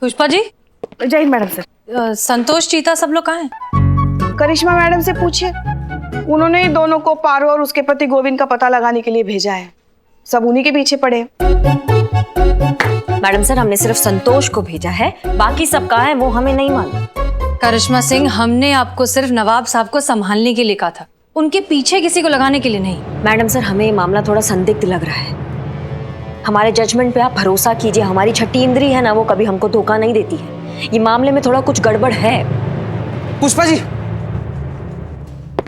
पुष्पा जी। जय हिंद madam sir. संतोष, चीता सब लोग कहाँ हैं? करिश्मा मैडम से पूछिए, उन्होंने ही दोनों को पारो और उसके पति गोविंद का पता लगाने के लिए भेजा है। सब उन्हीं के पीछे पड़े। मैडम सर, हमने सिर्फ संतोष को भेजा है, बाकी सब कहाँ है वो हमें नहीं मालूम। करिश्मा सिंह, हमने आपको सिर्फ नवाब साहब को संभालने के लिए कहा था, उनके पीछे किसी को लगाने के लिए नहीं। मैडम सर, हमें ये मामला थोड़ा संदिग्ध लग रहा है। हमारे जजमेंट पे आप भरोसा कीजिए, हमारी छठी इंद्री है ना, वो कभी हमको धोखा नहीं देती है। ये मामले में थोड़ा कुछ गड़बड़ है। पुष्पा जी।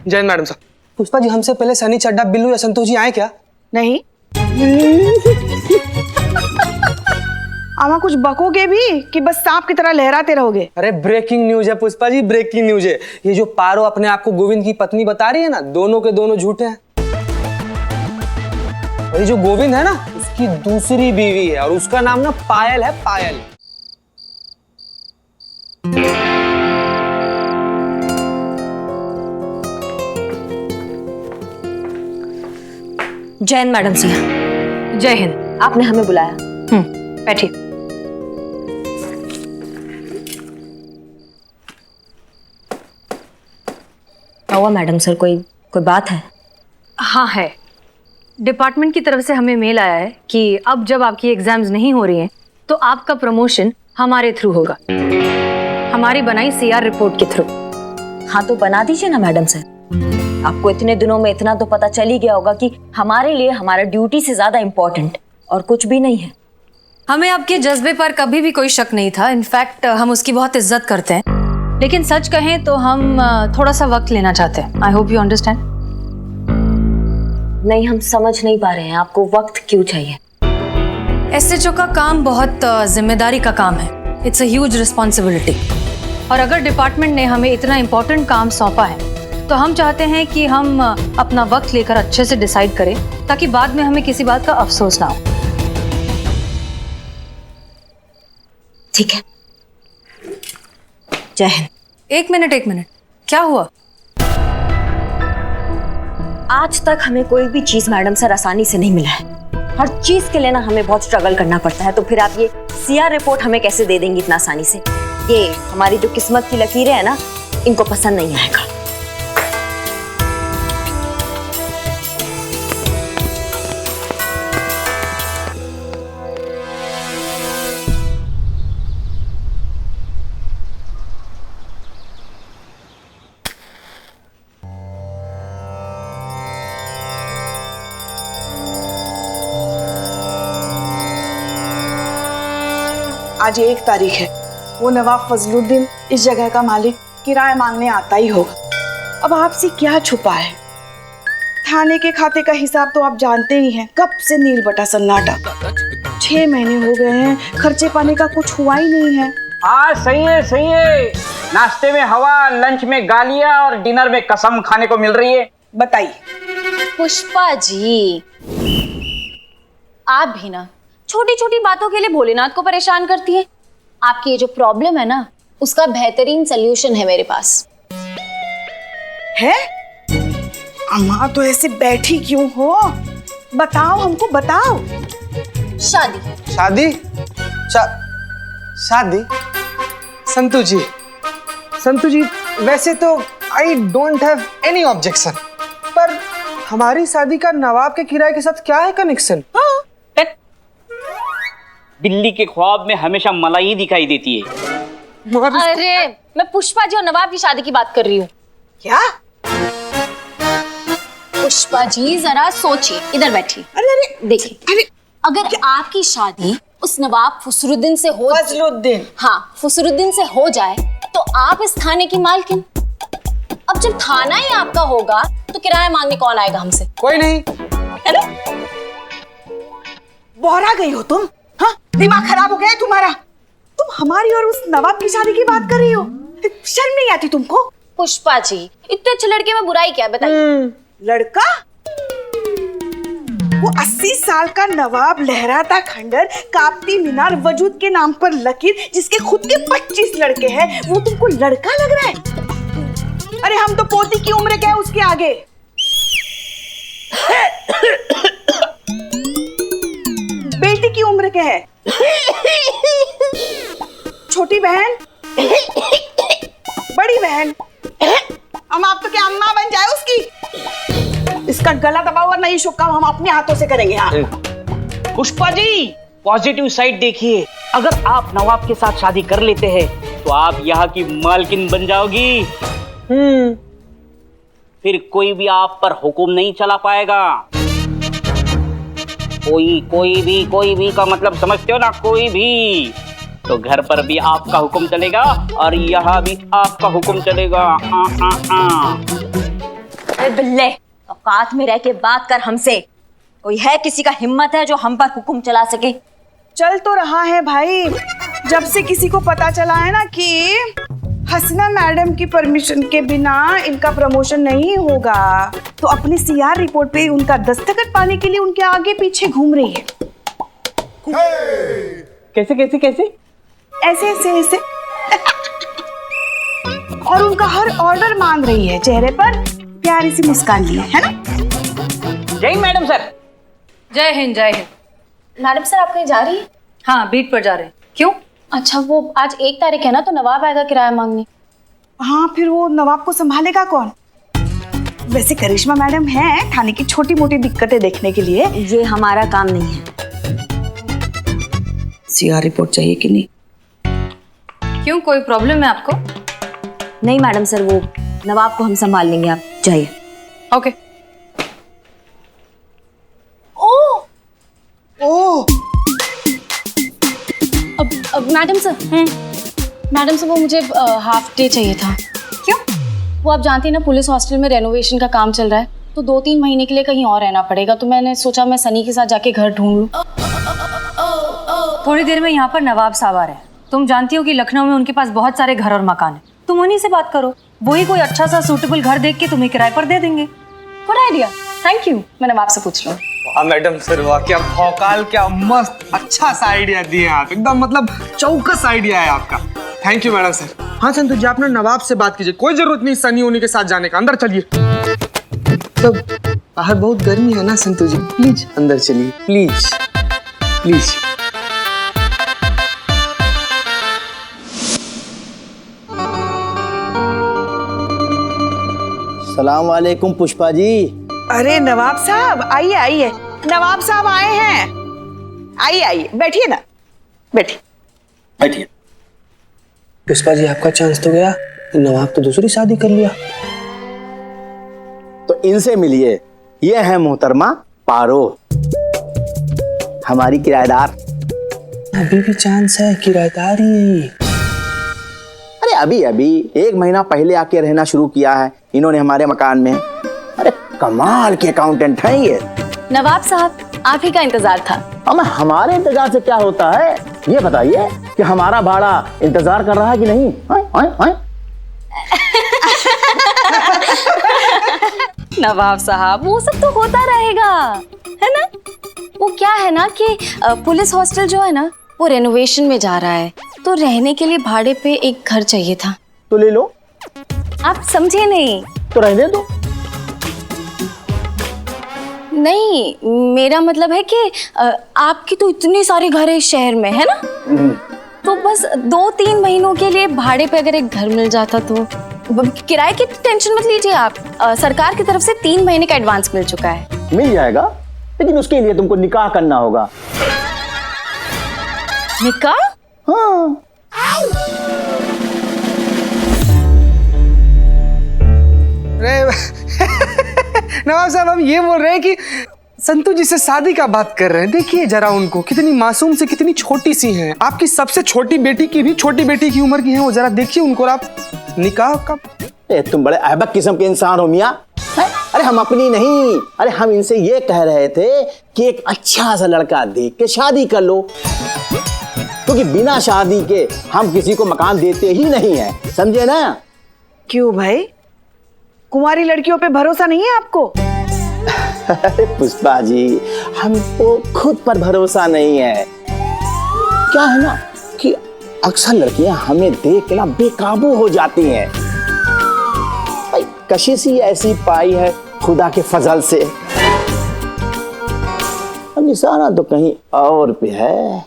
जय मैडम साहब। पुष्पा जी, हमसे पहले सनी, चड्डा, बिल्लू या संतोष जी आए क्या? नहीं। आमा कुछ बकोगे भी कि बस सांप की तरह लहराते रहोगे? अरे ब्रेकिंग न्यूज है पुष्पा जी, ब्रेकिंग न्यूज है। ये जो पारो अपने आप को गोविंद की पत्नी बता रही है ना, दोनों के दोनों झूठे हैं। और ये जो गोविंद है ना, उसकी दूसरी बीवी है और उसका नाम ना पायल है, पायल। जय हिंद मैडम सिंह। जय हिंद। आपने हमें बुलाया। बैठिए। क्या हुआ मैडम सर, कोई बात है? हाँ है। डिपार्टमेंट की तरफ से हमें मेल आया है कि अब जब आपकी एग्जाम्स नहीं हो रही हैं तो आपका प्रमोशन हमारे थ्रू होगा, हमारी बनाई सीआर रिपोर्ट के थ्रू। हाँ तो बना दीजिए ना मैडम सर। आपको इतने दिनों में इतना तो पता चल ही गया होगा कि हमारे लिए हमारा ड्यूटी से ज्यादा इम्पोर्टेंट और कुछ भी नहीं है। हमें आपके जज्बे पर कभी भी कोई शक नहीं था। इनफैक्ट हम उसकी बहुत इज्जत करते हैं, लेकिन सच कहें तो हम थोड़ा सा वक्त लेना चाहते हैं। I hope you understand. नहीं, हम समझ नहीं पा रहे हैं आपको वक्त क्यों चाहिए। एसएचओ का काम बहुत जिम्मेदारी का काम है। It's a huge responsibility. और अगर डिपार्टमेंट ने हमें इतना इम्पोर्टेंट काम सौंपा है तो हम चाहते हैं कि हम अपना वक्त लेकर अच्छे से डिसाइड करें, ताकि बाद में हमें किसी बात का अफसोस ना हो। ठीक है। जय हिंद। एक मिनट, क्या हुआ? आज तक हमें कोई भी चीज मैडम सर आसानी से नहीं मिला है। हर चीज के लिए ना हमें बहुत स्ट्रगल करना पड़ता है। तो फिर आप ये सीआर रिपोर्ट हमें कैसे दे देंगी इतना आसानी से? ये हमारी जो किस्मत की लकीरें हैं ना, इनको पसंद नहीं आएगा। आज 1 तारीख है। वो नवाब फजलुद्दीन इस जगह का मालिक किराया मांगने आता ही होगा। अब आपसे क्या छुपा है? थाने के खाते का हिसाब तो आप जानते ही हैं। कब से नील बटा सन्नाटा। 6 महीने हो गए हैं, खर्चे पाने का कुछ हुआ ही नहीं है। हाँ सही है, सही है। नाश्ते में हवा, लंच में गालियां और डिनर में कसम खाने को मिल रही है। बताइए। पुष्पा जी, आप भी ना छोटी छोटी बातों के लिए भोलेनाथ को परेशान करती हैं। आपकी ये जो प्रॉब्लम है ना, उसका बेहतरीन सलूशन है मेरे पास। है? अम्मा तो ऐसे बैठी क्यों हो? बताओ, हमको बताओ। शादी। शादी? शादी? संतु जी, वैसे तो I don't have any objection, पर हमारी शादी का नवाब के किराए के साथ क्या है कनेक्शन? बिल्ली के ख्वाब में हमेशा मलाई दिखाई देती है। अरे मैं पुष्पा जी और नवाब की शादी की बात कर रही हूँ। क्या? पुष्पा जी जरा सोचिए, इधर बैठिए। अरे देखिए, अरे अगर आपकी शादी उस नवाब फसरुद्दीन से हो, फजलुद्दीन, हाँ फसरुद्दीन से हो जाए तो आप इस थाने की मालकिन। अब जब थाना ही आपका होगा तो किराया मांगने कौन आएगा हमसे? कोई नहीं। है ना? बोहरा गई हो तुम? हाँ, दिमाग खराब हो गया है तुम्हारा? तुम हमारी और उस नवाब की शादी की बात कर रही हो? शर्म नहीं आती तुमको? पुष्पा जी, इतने अच्छे लड़के में बुराई क्या है बताइए? लड़का? वो 80 साल का नवाब, लहराता खंडर, कापती मीनार, वजूद के नाम पर लकीर, जिसके खुद के 25 लड़के हैं, वो तुमको लड़का लग रहा है? अरे हम तो पोती की उम्र क्या है उसके आगे। बेटी की उम्र क्या है? छोटी बहन, बड़ी बहन, हम आप तो क्या अम्मा बन जाए उसकी? इसका गला दबा हुआ नहीं शुभ काम हम अपने हाथों से करेंगे। हाँ पुष्पा जी, पॉजिटिव साइड देखिए, अगर आप नवाब के साथ शादी कर लेते हैं तो आप यहाँ की मालकिन बन जाओगी। फिर कोई भी आप पर हुक्म नहीं चला पाएगा। कोई भी का मतलब समझते हो ना, कोई भी। तो घर पर भी आपका हुक्म चलेगा और यहाँ भी आपका हुक्म चलेगा। अरे बिल्ले, औकात में रह के बात कर हमसे। कोई है किसी का हिम्मत है जो हम पर हुक्म चला सके? चल तो रहा है भाई, जब से किसी को पता चला है ना कि हसना मैडम की परमिशन के बिना इनका प्रमोशन नहीं होगा, तो अपनी सीआर रिपोर्ट पे उनका दस्तखत पाने के लिए उनके आगे पीछे घूम रही है। कैसे कैसे कैसे? ऐसे ऐसे ऐसे और उनका हर ऑर्डर मांग रही है, चेहरे पर प्यारी सी मुस्कान लिए, है ना? जय मैडम सर। जय हिंद, जय हिंद। मैडम सर, आप कहीं जा रही है? हाँ, बीट पर जा रहे हैं। क्यों? अच्छा, वो आज 1 तारीख है ना, तो नवाब आएगा किराया मांगने। हाँ, फिर वो नवाब को संभालेगा कौन? वैसे करिश्मा मैडम है थाने की छोटी मोटी दिक्कतें देखने के लिए। ये हमारा काम नहीं है। सीआर रिपोर्ट चाहिए कि नहीं? क्यों, कोई प्रॉब्लम है आपको? नहीं मैडम सर, वो नवाब को हम संभाल लेंगे, आप जाइए। ओके। ओह, अब मैडम सर, मैडम सर, वो मुझे हाफ डे चाहिए था। क्यों? वो आप जानती हैं ना, पुलिस हॉस्टल में रेनोवेशन का काम चल रहा है, तो 2-3 महीने के लिए कहीं और रहना पड़ेगा। तो मैंने सोचा मैं सनी के साथ जाके घर ढूंढ लूं। थोड़ी देर में यहाँ पर नवाब साहब आ रहे हैं। तुम जानती हो कि लखनऊ में उनके पास बहुत सारे घर और मकान हैं। तुम उन्हीं से बात करो, वही कोई अच्छा सा सूटेबल घर देख के तुम्हें किराए पर दे देंगे। Good idea, thank you. मैं नवाब से पूछ लूँ। हाँ मैडम सर, वाह क्या भौकाल, क्या मस्त अच्छा सा आइडिया दिए आप, एकदम मतलब चौकस आइडिया है आपका। Thank you madam sir. हाँ संतोष जी, आपने नवाब से बात कीजिए, कोई जरूरत नहीं सनी उन्हीं के साथ जाने का। अंदर चलिए। तो बाहर बहुत गर्मी है ना संतोष जी, प्लीज अंदर चलिए, प्लीज प्लीज। सलाम वालेकुम पुष्पा जी। अरे नवाब साहब, आइए आइए, नवाब साहब आए हैं। आइए आइए, बैठिए ना, बैठिए बैठिए। पुष्पा जी, आपका चांस तो गया, नवाब तो दूसरी शादी कर लिया। तो इनसे मिलिए, ये है मोहतरमा पारो, हमारी किराएदार। अभी भी चांस है, किराएदारी। अरे अभी अभी 1 महीना पहले आके रहना शुरू किया है इन्होंने हमारे मकान में। अरे कमाल के अकाउंटेंट हैं ये। नवाब साहब, आप ही का इंतजार था। अब हमारे इंतजार से क्या होता है, ये बताइए कि हमारा भाड़ा इंतजार कर रहा है कि नहीं? आए? नवाब साहब, वो सब तो होता रहेगा, है ना? वो क्या है ना कि पुलिस हॉस्टल जो है ना, वो रेनोवेशन में जा रहा है, तो रहने के लिए भाड़े पे एक घर चाहिए था। तो ले लो। आप समझे नहीं। तो रहने दो। नहीं, मेरा मतलब है कि आपकी तो इतनी सारी घर है इस शहर में, है ना? तो बस 2-3 महीनों के लिए भाड़े पे अगर एक घर मिल जाता तो। किराए की टेंशन मत लीजिए आप, सरकार की तरफ से 3 महीने का एडवांस मिल चुका है। मिल जाएगा, लेकिन उसके लिए तुमको निकाह करना होगा। निकाह? हाँ। नवाब साहब, हम ये बोल रहे हैं कि संतू जी से शादी का बात कर रहे हैं। देखिए जरा उनको, कितनी मासूम से कितनी छोटी सी हैं। आपकी सबसे छोटी बेटी की भी छोटी बेटी की उम्र की हैं वो, जरा देखिए उनको। आप निकाह का? तुम बड़े अहबक किस्म के इंसान हो मियाँ। अरे हम अपनी नहीं, अरे हम इनसे ये कह रहे थे कि एक अच्छा सा लड़का देख के शादी कर लो, क्योंकि बिना शादी के हम किसी को मकान देते ही नहीं है, समझे ना? क्यों भाई, कुंवारी लड़कियों पे भरोसा नहीं है आपको? अरे पुष्पा जी, हमको खुद पर भरोसा नहीं है। क्या है ना कि अक्सर लड़कियां हमें देख के ना बेकाबू हो जाती हैं। भाई कशिश ही ऐसी पाई है खुदा के फजल से। अब निशाना तो कहीं और पे है।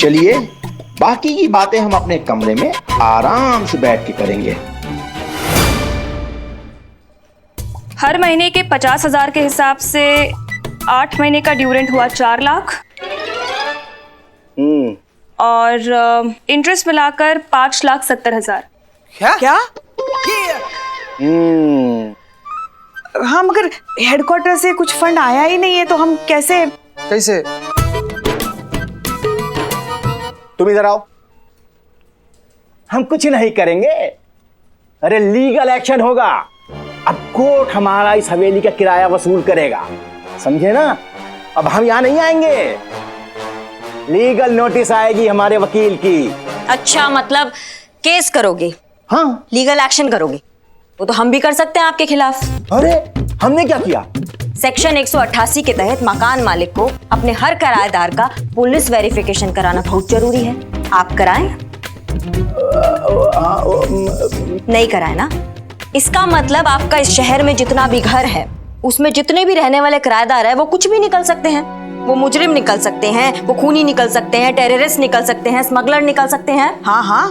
चलिए बाकी की बातें हम अपने कमरे में आराम से बैठ के करेंगे। हर महीने के 50,000 के हिसाब से 8 महीने का ड्यूरेंट हुआ 4 लाख और इंटरेस्ट मिलाकर 5,70,000। क्या? हाँ, मगर हेडक्वार्टर से कुछ फंड आया ही नहीं है तो हम कैसे? तुम इधर आओ। हम कुछ नहीं करेंगे, अरे लीगल एक्शन होगा। अब कोर्ट हमारा इस हवेली का किराया वसूल करेगा, समझे ना? अब हम यहाँ नहीं आएंगे, लीगल नोटिस आएगी हमारे वकील की। अच्छा, मतलब केस करोगे? हाँ, लीगल एक्शन करोगे? वो तो हम भी कर सकते हैं आपके खिलाफ। अरे हमने क्या किया? सेक्शन 188 के तहत मकान मालिक को अपने हर किराएदार का पुलिस वेरिफिकेशन कराना बहुत जरूरी है। आप कराएं? नहीं कराए ना? इसका मतलब आपका इस शहर में जितना भी घर है उसमें जितने भी रहने वाले किराएदार है वो कुछ भी निकल सकते हैं। वो मुजरिम निकल सकते हैं, वो खूनी निकल सकते हैं, टेररिस्ट निकल सकते हैं, स्मगलर निकल सकते हैं। हाँ हाँ।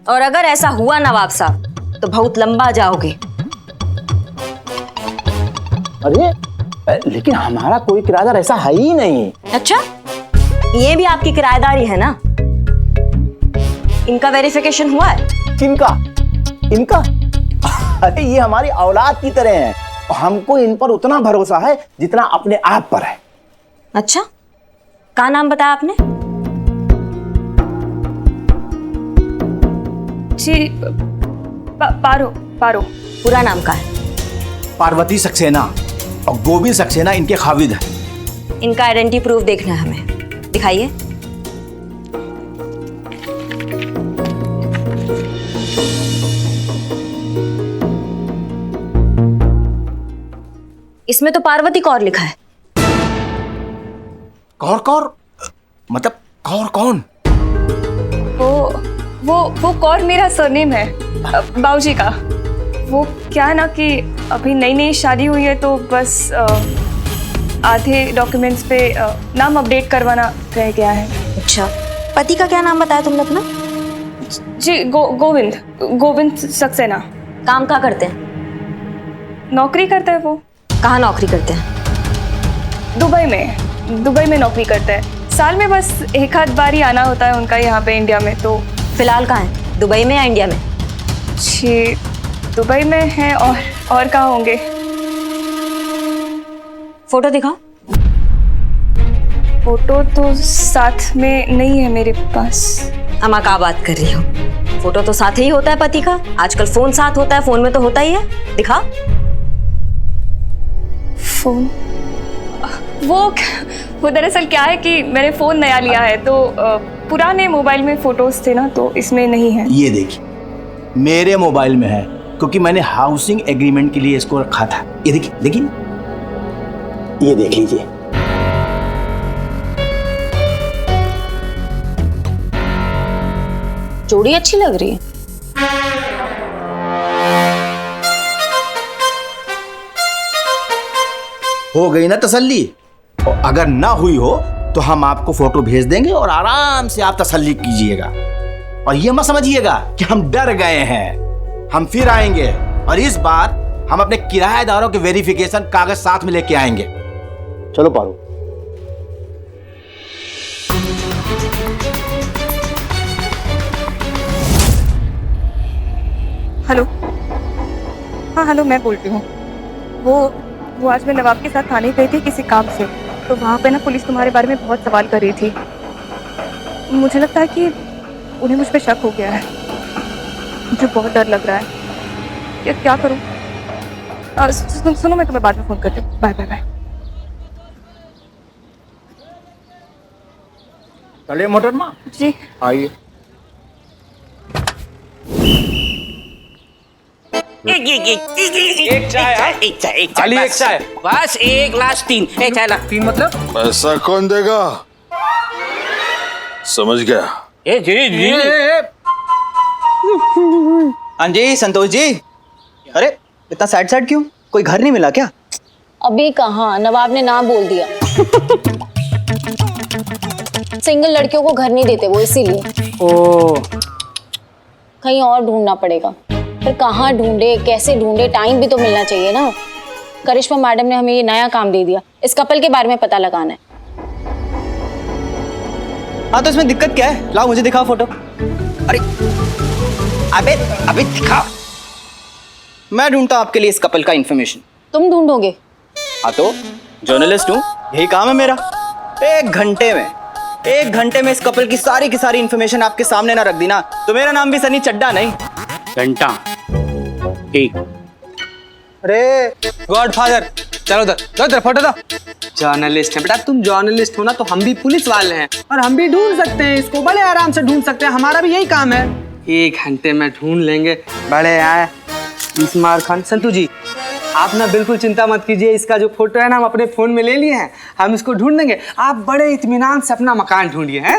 और अगर ऐसा हुआ नवाब साहब तो बहुत लंबा जाओगे। अरे लेकिन हमारा कोई किराएदार ऐसा है ही नहीं। अच्छा, ये भी आपकी किराएदारी है ना? इनका वेरिफिकेशन हुआ है? किनका? इनका? अरे ये हमारी औलाद की तरह है, हमको इन पर उतना भरोसा है जितना अपने आप पर है। अच्छा, क्या नाम बताया आपने? जी पारो। पूरा नाम का है? पार्वती सक्सेना और गोविंद सक्सेना इनके खाविद हैं। इनका आइडेंटिटी प्रूफ देखना है हमें, दिखाइए। इसमें तो पार्वती कौर लिखा है। कौर मतलब कौर कौन? वो कौर मेरा सरनेम है बाबूजी का। वो क्या है ना कि अभी नई शादी हुई है तो बस आधे डॉक्यूमेंट्स पे नाम अपडेट करवाना रह गया है। अच्छा, पति का क्या नाम बताया तुमने अपना? जी गोविंद सक्सेना। काम क्या करते हैं? नौकरी करता है वो। कहाँ नौकरी करते हैं? दुबई में नौकरी करता है। साल में बस एक आध बार ही आना होता है उनका यहाँ पे इंडिया में। तो फिलहाल कहाँ है, दुबई में या इंडिया में? जी दुबई में है। और कहाँ होंगे? फोटो दिखाओ। फोटो तो साथ में नहीं है मेरे पास। अम्मा क्या बात कर रही हो? फोटो तो साथ ही होता है पति का। आजकल फोन साथ होता है, फोन में तो होता ही है। दिखा। फोन? वो दरअसल क्या है कि मैंने फोन नया लिया है तो पुराने मोबाइल में फोटोज थे ना तो इसमें नहीं है। ये देखिए, मेरे मोबाइल में है क्योंकि मैंने हाउसिंग एग्रीमेंट के लिए इसको रखा था। ये देखिए, ये देख लीजिए। जोड़ी अच्छी लग रही है। हो गई ना तसल्ली? और अगर ना हुई हो तो हम आपको फोटो भेज देंगे और आराम से आप तसल्ली कीजिएगा। और ये मत समझिएगा कि हम डर गए हैं, हम फिर आएंगे और इस बार हम अपने किराएदारों के वेरिफिकेशन कागज साथ में लेके आएंगे। चलो पारो। हेलो। हाँ हेलो, मैं बोल रही हूँ। वो आज मैं नवाब के साथ थाने गई थी किसी काम से, तो वहाँ पे ना पुलिस तुम्हारे बारे में बहुत सवाल कर रही थी। मुझे लगता है कि उन्हें मुझ पे शक हो गया है। मुझे बहुत डर लग रहा है। ये क्या करूँ? सुनो, मैं तुम्हें बाद में फोन करती हूँ। Bye bye bye. चलिए मोहतरमा जी आइए। एक चाय खाली एक चाय बस। 1 ग्लास 3 चाय ला। 3 मतलब? पैसा कौन देगा? समझ गया? जी हाँ जी संतोष जी। अरे इतना सैड क्यों? कोई घर नहीं मिला क्या? अभी कहाँ, नवाब ने ना बोल दिया। सिंगल लड़कियों को घर नहीं देते वो, इसीलिए ओ कहीं और ढूंढना पड़ेगा। फिर कहाँ ढूंढे, कैसे ढूंढे, टाइम भी तो मिलना चाहिए ना। करिश्मा मैडम ने हमें ये नया काम दे दिया, इस कपल के बारे में पता लगाना है। हाँ तो इसमें दिक्कत क्या है? लाओ मुझे दिखाओ फोटो। अरे अबे अबे दिखा। मैं ढूंढता हूं आपके लिए इस कपल का इंफॉर्मेशन। तुम ढूंढोगे? हाँ तो जर्नलिस्ट हूँ, यही काम है मेरा। एक घंटे में इस कपल की सारी इंफॉर्मेशन आपके सामने ना रख दी ना तो मेरा नाम भी सनी चड्डा नहीं। घंटा ठीक। अरे गॉडफादर, चलो उधर फोटो दो। जर्नलिस्ट है बेटा, तुम जर्नलिस्ट हो ना, तो हम भी पुलिस वाले हैं और हम भी ढूंढ सकते हैं इसको, बड़े आराम से ढूंढ सकते हैं। हमारा भी यही काम है। 1 घंटे में ढूंढ लेंगे। बड़े आए इस्मार खान। संतू जी आप ना बिल्कुल चिंता मत कीजिए, इसका जो फोटो है ना हम अपने फोन में ले लिए हैं, हम इसको ढूंढ लेंगे। आप बड़े इत्मीनान से अपना मकान ढूंढिए हैं।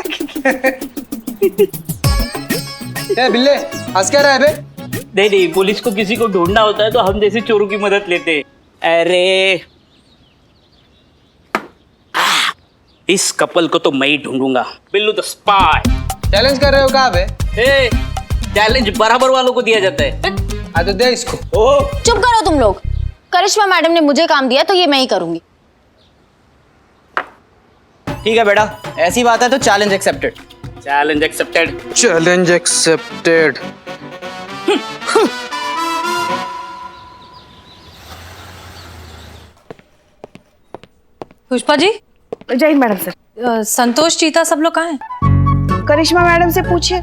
ए बिल्ले हंस क्या रहा है बे? नहीं, पुलिस को किसी को ढूंढना होता है तो हम जैसे चोरों की मदद लेते हैं। अरे इस कपल को तो मैं ही ढूंढूंगा। Billu the spy. चैलेंज कर रहे हो क्या बे? चैलेंज बराबर वालों को दिया जाता है। हाँ तो दे इसको। चुप करो तुम लोग। करिश्मा मैडम ने मुझे काम दिया तो ये मैं ही करूंगी। ठीक है बेटा, ऐसी बात है तो challenge accepted. Challenge accepted. Challenge accepted. Pushpa ji. जय हिंद मैडम सर। संतोष, चीता सब लोग कहाँ हैं? करिश्मा मैडम से पूछिए,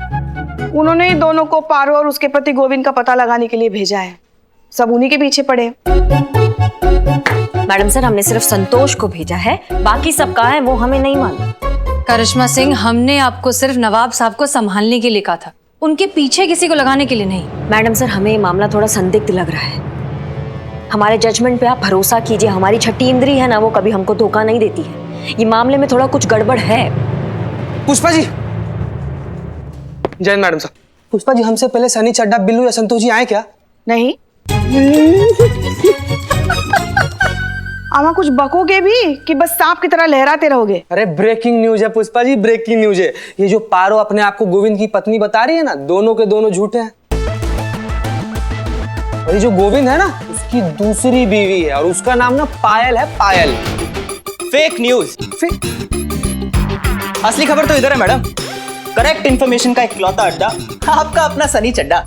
उन्होंने ही दोनों को पारो और उसके पति गोविंद का पता लगाने के लिए भेजा है। सब उन्हीं के पीछे पड़े। मैडम सर हमने सिर्फ संतोष को भेजा है, बाकी सब कहाँ है वो हमें नहीं मालूम। करिश्मा सिंह, हमने आपको सिर्फ नवाब साहब को संभालने के लिए कहा था, उनके पीछे किसी को लगाने के लिए नहीं। मैडम सर हमें ये मामला थोड़ा संदिग्ध लग रहा है। हमारे जजमेंट पे आप भरोसा कीजिए, हमारी छठी इंद्री है ना, वो कभी हमको धोखा नहीं देती है। ये मामले में थोड़ा कुछ गड़बड़ है। पुष्पा जी। जय मैडम साहब। पुष्पा जी हमसे पहले सनी चड्डा, बिल्लू या संतोष जी आए क्या? नहीं। आमा कुछ बकोगे भी कि बस सांप की तरह लहराते रहोगे? अरे ब्रेकिंग न्यूज है पुष्पा जी, ब्रेकिंग न्यूज है। ये जो पारो अपने आप को गोविंद की पत्नी बता रही है ना, दोनों के दोनों झूठे हैं। और ये जो गोविंद है ना, उसकी दूसरी बीवी है और उसका नाम ना पायल है, पायल। Fake news. असली खबर तो इधर है मैडम। करेक्ट इंफॉर्मेशन का इकलौता अड्डा आपका अपना सनी चड्डा।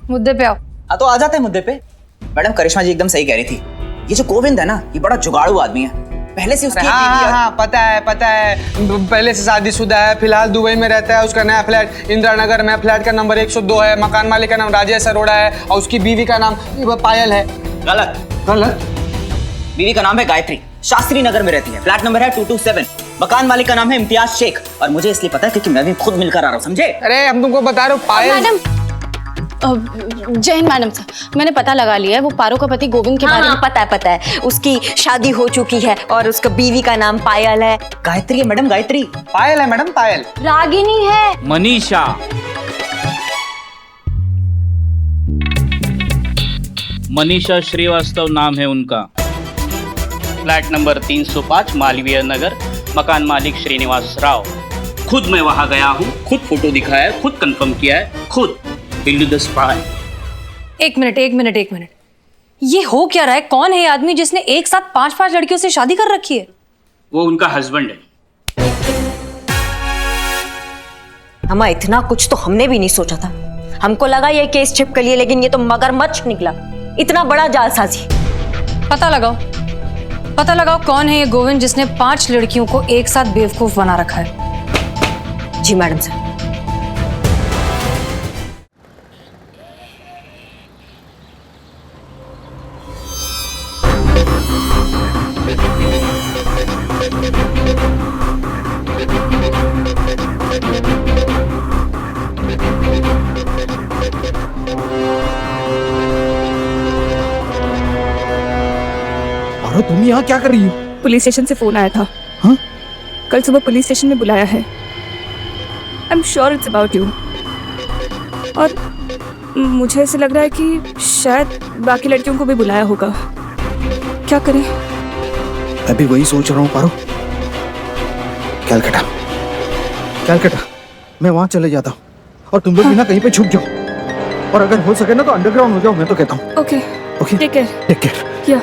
मुद्दे पे आओ। हाँ तो आ जाते हैं मुद्दे पे। मैडम करिश्मा जी एकदम सही कह रही थी, ये जो गोविंद है ना ये बड़ा जुगाड़ू आदमी है। पहले से उसकी हाँ, पता है पहले से शादीशुदा है, फिलहाल दुबई में रहता है। उसका नया फ्लैट इंदिरा नगर में, फ्लैट का नंबर 102 है, मकान मालिक का नाम राजेश अरोड़ा है और उसकी बीवी का नाम पायल है। गलत। बीवी का नाम है गायत्री, शास्त्री नगर में रहती है, फ्लैट नंबर है 227। मकान मालिक का नाम है इम्तियाज शेख और मुझे इसलिए पता है क्योंकि मैं भी खुद मिलकर आ रहा हूँ, समझे? अरे हम तुमको बता रहे हो पायल। मैडम जय हिंद मैडम सर, मैंने पता लगा लिया है, वो पारो का पति गोविंद के बारे में। पता है उसकी शादी हो चुकी है और उसका बीवी का नाम पायल है। गायत्री है मैडम, गायत्री। पायल है मैडम, पायल। रागिनी है। मनीषा। मनीषा श्रीवास्तव नाम है उनका। फ्लैट नंबर 305 मालवीय नगर, मकान मालिक श्रीनिवास राव। खुद मैं वहां गया हूँ, खुद फोटो दिखाया है, खुद कंफर्म किया है, खुद। Billu the spy. एक मिनट। ये हो क्या रहा है? कौन है ये आदमी जिसने एक साथ 5-5 लड़कियों से शादी कर रखी है? वो उनका हस्बैंड है। हमें इतना कुछ तो हमने भी नहीं सोचा था। हमको लगा ये केस छिपक लिए, लेकिन ये तो मगरमच्छ निकला। इतना बड़ा जालसाजी। पता लगाओ कौन है ये गोविंद जिसने 5 लड़कियों को एक साथ बेवकूफ बना रखा है। जी मैडम सर। तुम यहाँ क्या कर रही हो? पुलिस स्टेशन से फोन आया था। हाँ? कल सुबह पुलिस स्टेशन में बुलाया है। I am sure it's about you. और मुझे ऐसे लग रहा है कि शायद बाकी लड़कियों को भी बुलाया होगा। क्या करें? मैं भी वही सोच रहा हूँ पारो। कलकत्ता कैलकाटा, मैं वहां चले जाता हूँ और तुम लोग भी ना कहीं पे छुप जाओ, और अगर हो सके ना तो अंडरग्राउंड हो जाओ, मैं तो कहता हूँ। Okay okay, take care. Take care. या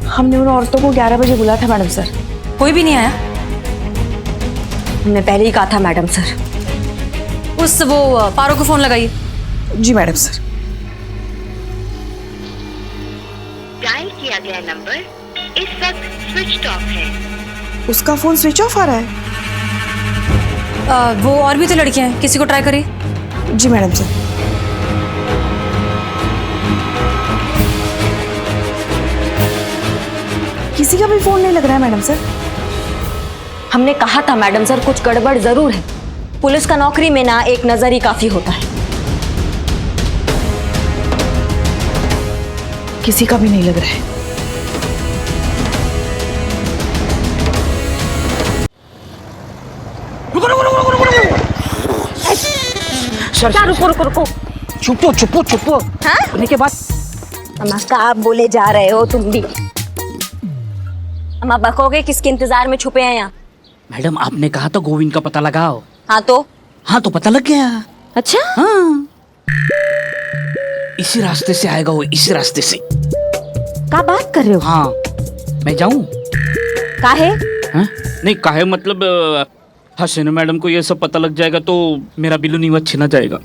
हमने उन औरतों को 11 बजे बुलाया था मैडम सर। कोई भी नहीं आया? हमने पहले ही कहा था मैडम सर। उस वो पारो को फोन लगाइए। जी मैडम सर। डायल किया गया नंबर इस वक्त स्विच ऑफ है। उसका फोन स्विच ऑफ आ रहा है। वो और भी तो लड़कियां हैं, किसी को ट्राई करिए। जी मैडम सर। किसी का भी फोन नहीं लग रहा है मैडम सर। हमने कहा था मैडम सर कुछ गड़बड़ जरूर है। पुलिस का नौकरी में ना एक नजर ही काफी होता है। किसी का भी नहीं लग रहा है। क्या रुको रुको रुको। चुपो चुपो चुपो। हाँ? होने के बाद अम्मा आप बोले जा रहे हो तुम भी। अम्मा बकोगे किसके इंतजार में छुपे हैं यहाँ? मैडम आपने कहा था गोविंद का पता लगाओ। हाँ तो पता लग गया। अच्छा हाँ इसी रास्ते से आएगा वो, इसी रास्ते से। क्या बात कर रहे हो? हाँ मैं जाऊं? काहे? हाँ? नहीं काहे मतलब हसीना मैडम को ये सब पता लग जाएगा तो मेरा बिल्लू नीवत छीना जाएगा।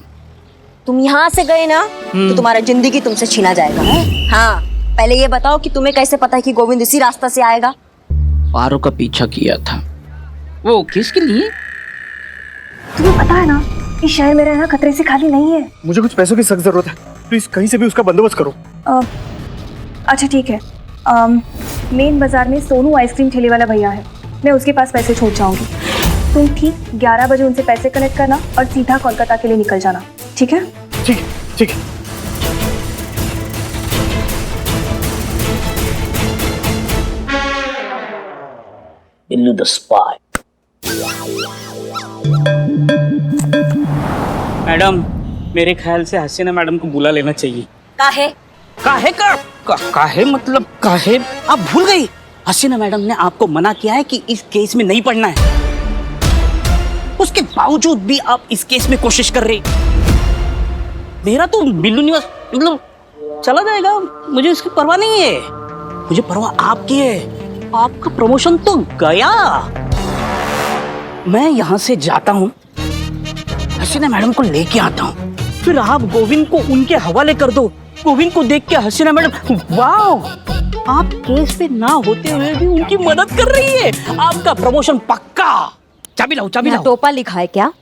तुम यहाँ से गए ना तो तुम्हारा जिंदगी तुमसे छीना जाएगा। हाँ पहले ये बताओ कि तुम्हें कैसे पता है कि गोविंद इसी रास्ता से आएगा? पारो का पीछा किया था। वो किसके लिए? तुम्हें पता है ना कि शहर में रहना खतरे से खाली नहीं है। मुझे कुछ पैसों की सख्त जरूरत है, प्लीज कहीं से भी उसका बंदोबस्त करो। अच्छा ठीक है। मेन बाजार में सोनू आइसक्रीम ठेले वाला भैया है, मैं उसके पास पैसे छोड़ जाऊंगी। तुम ठीक 11 बजे उनसे पैसे कलेक्ट करना और सीधा कोलकाता के लिए निकल जाना, ठीक है? ठीक है, ठीक है। Billu the spy. मैडम मेरे ख्याल से हसीना मैडम को बुला लेना चाहिए। काहे? काहे मतलब काहे? आप भूल गई हसीना मैडम ने आपको मना किया है कि इस केस में नहीं पढ़ना है। उसके बावजूद भी आप इस केस में कोशिश कर रहे। मेरा तो बिल्लू निवास मतलब चला जाएगा, मुझे इसकी परवाह नहीं है। मुझे परवाह आपकी है। आपका प्रमोशन तो गया। मैं यहाँ से जाता हूँ, हसीना मैडम को लेके आता हूँ, फिर आप गोविंद को उनके हवाले कर दो। गोविंद को देख के हसीना मैडम वाह, आप केस पे ना होते हुए भी उनकी मदद कर रही है। आपका प्रमोशन पक्का। चाबी लाओ, चाबी लाओ। टोपा लिखा है क्या?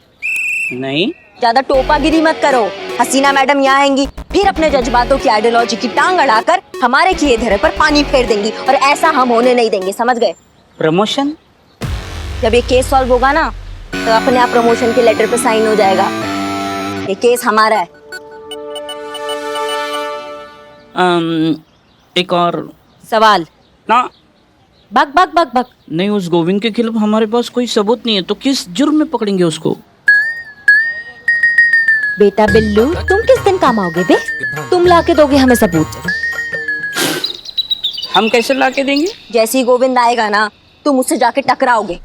नहीं। ज्यादा टोपागिरी मत करो। हसीना मैडम यहाँ आएंगी, फिर अपने जज्बातों की आइडियोलॉजी की टांग अड़ाकर हमारे किए धरे पर पानी फेर देंगी, और ऐसा हम होने नहीं देंगे, समझ गए? प्रमोशन जब ये केस सॉल्व होगा ना तो अपने आप प्रमोशन के लेटर पे साइन हो जाएगा। ये केस हमारा है। एक और सवाल ना। बक बक बक बक। नहीं, उस गोविंद के खिलाफ हमारे पास कोई सबूत नहीं है, तो किस जुर्म में पकड़ेंगे उसको? बेटा बिल्लू तुम किस दिन काम आओगे बे? तुम लाके दोगे हमें सबूत। हम कैसे लाके देंगे? जैसे ही गोविंद आएगा ना तुम उससे जाके टकराओगे।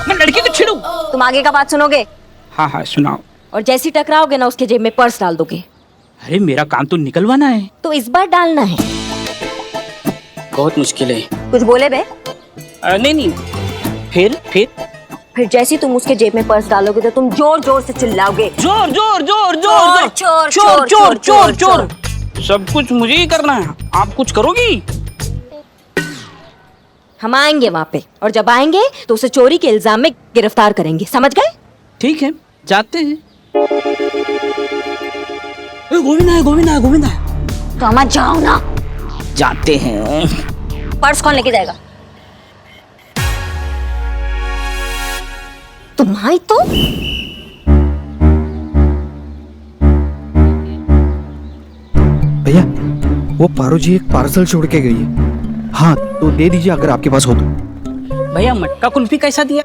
मैं लड़की को छेड़ू? तुम आगे का बात सुनोगे? हाँ हाँ सुनाओ। और जैसे ही टकराओगे ना उसके जेब में पर्स डाल दोगे। अरे मेरा काम तो निकलवाना है। तो इस बार डालना है। बहुत मुश्किल है। कुछ बोले बे? नहीं नहीं। फिर जैसे ही तुम उसके जेब में पर्स डालोगे तो तुम जोर जोर से चिल्लाओगे, जोर जोर जोर चोर चोर चोर चोर चोर चोर। सब कुछ मुझे ही करना है, आप कुछ करोगी? हम आएंगे वहाँ पे, और जब आएंगे तो उसे चोरी के इल्जाम में गिरफ्तार करेंगे, समझ गए? ठीक है जाते हैं। गोविंद आया, गोविंद आया, गोविंद आया। तो हम जाओ ना। जाते हैं। पर्स कौन लेके जाएगा? तुम्हारी तो भैया वो पारो जी एक पार्सल छोड़ के गई है। हाँ तो दे दीजिए अगर आपके पास हो तो। भैया मटका कुल्फी कैसा दिया?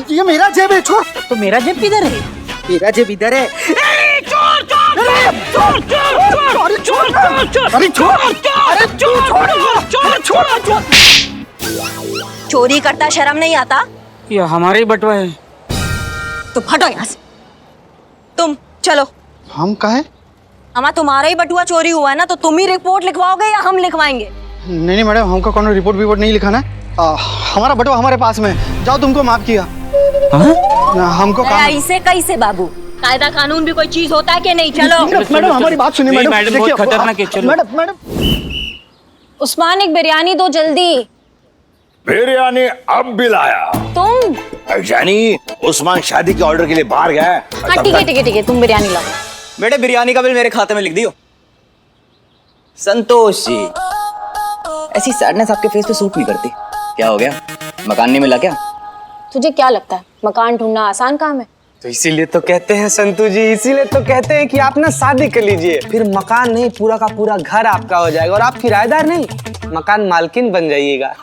ये मेरा जेब है, छोड़। तो मेरा जेब किधर है? मेरा जेब इधर है। चोरी करता शर्म नहीं आता? ये हमारे ही बटवा है। तो हटो यहाँ से। तुम चलो। हम कहा है? हमारा तुम्हारा ही बटुआ चोरी हुआ है ना, तो तुम ही रिपोर्ट लिखवाओगे या हम लिखवाएंगे? नहीं मैडम, हमको कौन रिपोर्ट नहीं लिखाना है। हमारा बटुआ हमारे पास में है। जाओ, तुमको माफ किया। हमको ऐसे कैसे बाबू? कायदा कानून भी कोई चीज होता है कि नहीं? चलो मैडम, हमारी बात सुनिए मैडम। मैडम बहुत खतरनाक है। चलो मैडम उस्मान एक बिरयानी दो जल्दी। बिरयानी अब भी लाया तुम? यानी उस्मान शादी के ऑर्डर के लिए बाहर गया है। हाँ ठीक है, तुम बिरयानी लाओ। बेटे बिरयानी का बिल मेरे खाते में लिख दियो। संतोष जी, ऐसी सैडनेस आपके फेस पे सूट नहीं करती। क्या हो गया? मकान नहीं मिला क्या? तुझे क्या लगता है मकान ढूंढना आसान काम है? तो इसीलिए तो कहते हैं संतू जी, इसीलिए तो कहते हैं कि आप ना शादी कर लीजिए, फिर मकान नहीं पूरा का पूरा घर आपका हो जाएगा और आप किराएदार नहीं, मकान मालकिन बन जाइएगा।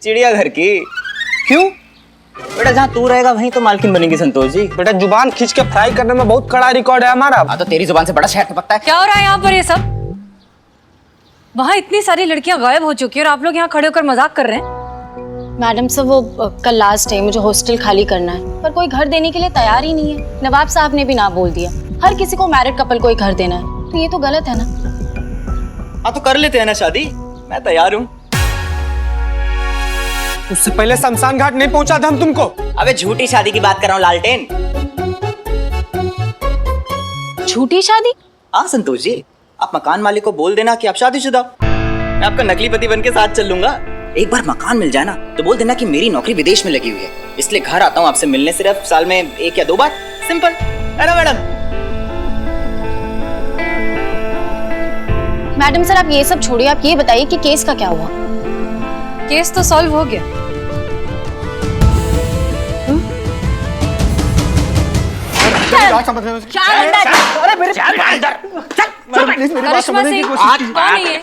चिड़िया घर की। क्यों बेटा? जहाँ तू रहेगा वहीं तो मालकिन बनेगी संतोष जी। बेटा जुबान खींच के फ्राई करने में बहुत कड़ा रिकॉर्ड है हमारा। हाँ तो तेरी जुबान से बड़ा शहर टपकता है। क्या हो रहा है यहाँ पर ये सब? वहाँ इतनी सारी लड़कियां गायब हो चुकी है और आप लोग यहाँ खड़े होकर मजाक कर रहे हैं। मैडम सर वो कल लास्ट है, मुझे हॉस्टल खाली करना है, पर कोई घर देने के लिए तैयार ही नहीं है। नवाब साहब ने भी ना बोल दिया। हर किसी को मैरिड कपल को ही घर देना है, तो ये तो गलत है ना। हाँ तो कर लेते हैं ना शादी, मैं तैयार हूँ। उससे पहले शमशान घाट नहीं पहुंचा था हम तुमको। अबे झूठी शादी की बात कर रहा हूँ लालटेन। झूठी शादी? हाँ संतोष जी, आप मकान मालिक को बोल देना कि आप शादीशुदा। मैं आपका नकली पति बन के साथ चल लूंगा। एक बार मकान मिल जाए ना तो बोल देना कि मेरी नौकरी विदेश में लगी हुई है, इसलिए घर आता हूँ आपसे मिलने सिर्फ साल में 1 या 2 बार। सिंपल है ना मैडम? मैडम सर आप ये सब छोड़िए, आप ये बताइए कि केस का क्या हुआ? केस तो सॉल्व हो गया। करिश्मा सिंह कौन है ये?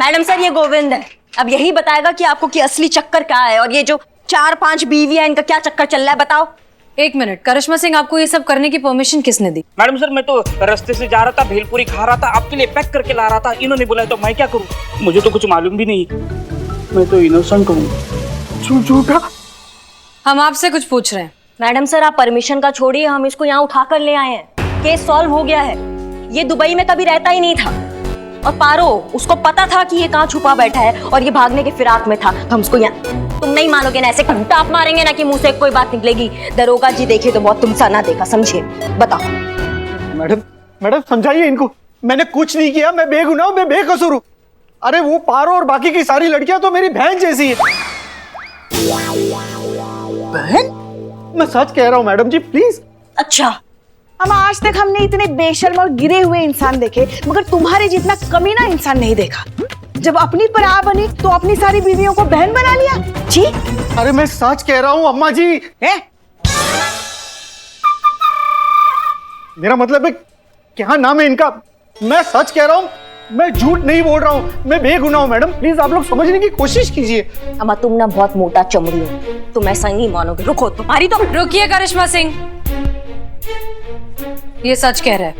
मैडम सर ये गोविंद है। अब यही बताएगा कि आपको कि असली चक्कर क्या है और ये जो 4-5 बीवियां इनका क्या चक्कर चल रहा है, बताओ। एक मिनट, करिश्मा सिंह आपको ये सब करने की परमिशन किसने दी? मैडम सर मैं तो रास्ते से जा रहा था, भेलपुरी खा रहा था, आपके लिए पैक करके ला रहा था। इन्होंने बुलाया तो मैं क्या करूं? मुझे तो कुछ मालूम भी नहीं, मैं तो इनोसेंट हूँ। झूठा। हम आपसे कुछ पूछ रहे हैं। मैडम सर आप परमिशन का छोड़िए, हम इसको यहाँ उठा कर ले आए हैं। केस सॉल्व हो गया है। ये दुबई में कभी रहता ही नहीं था और पारो उसको पता था कि ये कहाँ छुपा बैठा है और ये भागने के फिराक में था, तो हम उसको यहाँ। तुम नहीं मानोगे ना, ऐसे टाप मारेंगे ना कि मुंह से कोई बात निकलेगी। दरोगा जी देखे तो बहुत तुमसा ना देखा, समझे? बताओ। मैडम समझाइए इनको। मैंने कुछ नहीं किया, मैं बेगुनाह हूं, मैं बेकसूर हूं। अरे वो पारो और बाकी की सारी लड़कियां तो मेरी बहन जैसी है। बहन? मैं सच कह रहा हूं मैडम जी, प्लीज। अच्छा हम आज तक हमने इतने बेशर्म और गिरे हुए इंसान देखे, मगर तुम्हारे जितना कमीना इंसान नहीं देखा। जब अपनी पर आ बनी तो अपनी सारी बीवियों को बहन बना लिया। जी अरे मैं सच कह रहा हूं अम्मा जी। मेरा मतलब है, क्या नाम है इनका? मैं सच कह रहा हूं, मैं झूठ नहीं बोल रहा हूं, मैं बेगुनाह हूं। मैडम प्लीज आप लोग समझने की कोशिश कीजिए। अम्मा तुम ना बहुत मोटा चमड़ी हो, तुम ऐसा नहीं मानोगे। रुको, तुम्हारी तो। रुकिए करिश्मा सिंह, ये सच कह रहा है।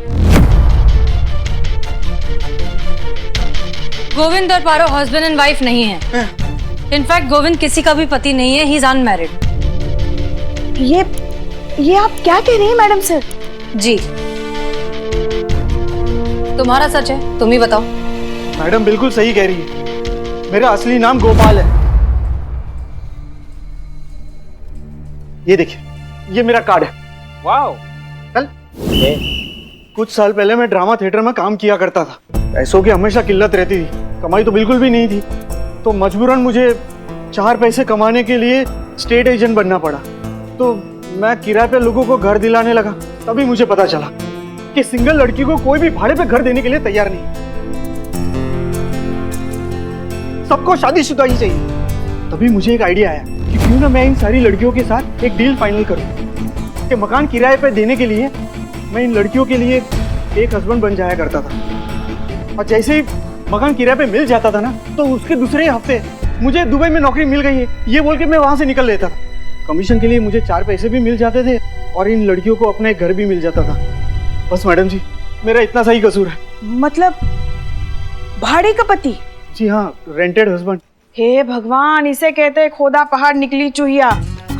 गोविंद और पारो हस्बैंड एंड वाइफ नहीं है। इनफैक्ट गोविंद किसी का भी पति नहीं है, ही इज अनमैरिड। ये आप क्या कह रही हैं मैडम सर? जी तुम्हारा सच है, तुम ही बताओ। मैडम बिल्कुल सही कह रही है, मेरा असली नाम गोपाल है। ये देखिए, ये मेरा कार्ड है। वाओ। चल। कुछ साल पहले मैं ड्रामा थिएटर में काम किया करता था। पैसों की हमेशा किल्लत रहती थी, कमाई तो बिल्कुल भी नहीं थी, तो मजबूरन मुझे 4 पैसे कमाने के लिए स्टेट एजेंट बनना पड़ा। तो मैं किराए पे लोगों को घर दिलाने लगा। तभी मुझे पता चला कि सिंगल लड़की को कोई भी भाड़े पे घर देने के लिए तैयार नहीं, सबको शादीशुदा ही चाहिए। तभी मुझे एक आइडिया आया कि क्यों ना मैं इन सारी लड़कियों के साथ एक डील फाइनल करूं कि मकान किराए पे देने के लिए मैं इन लड़कियों के लिए एक हस्बैंड बन जाया करता था, और जैसे ही मकान किराए पे मिल जाता था ना, तो उसके दूसरे ही हफ्ते मुझे दुबई में नौकरी मिल गई है ये बोल के मैं वहां से निकल लेता था। कमीशन के लिए मुझे 4 पैसे भी मिल जाते थे और इन लड़कियों को अपना एक घर भी मिल जाता था। बस मैडम जी, मेरा इतना सही कसूर है। मतलब भाड़े का पति? जी हाँ, रेंटेड हस्बैंड। हे भगवान, इसे कहते हैं खोदा पहाड़ निकली चूहिया।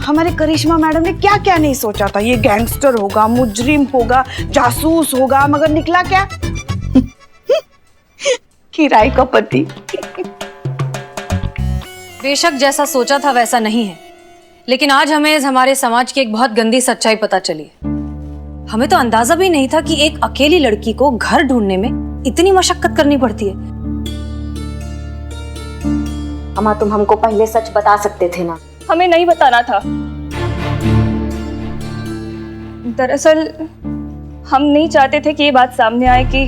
हमारे करिश्मा मैडम ने क्या क्या नहीं सोचा था। ये गैंगस्टर होगा, मुजरिम होगा, जासूस होगा, मगर निकला क्या? किराए का पति। बेशक जैसा सोचा था वैसा नहीं है, लेकिन आज हमें हमारे समाज की एक बहुत गंदी सच्चाई पता चली है। हमें तो अंदाजा भी नहीं था कि एक अकेली लड़की को घर ढूंढने में इतनी मशक्कत करनी पड़ती है। अम्मा, तुम हमको पहले सच बता सकते थे ना। हमें नहीं बताना था। दरअसल हम नहीं चाहते थे कि ये बात सामने आए कि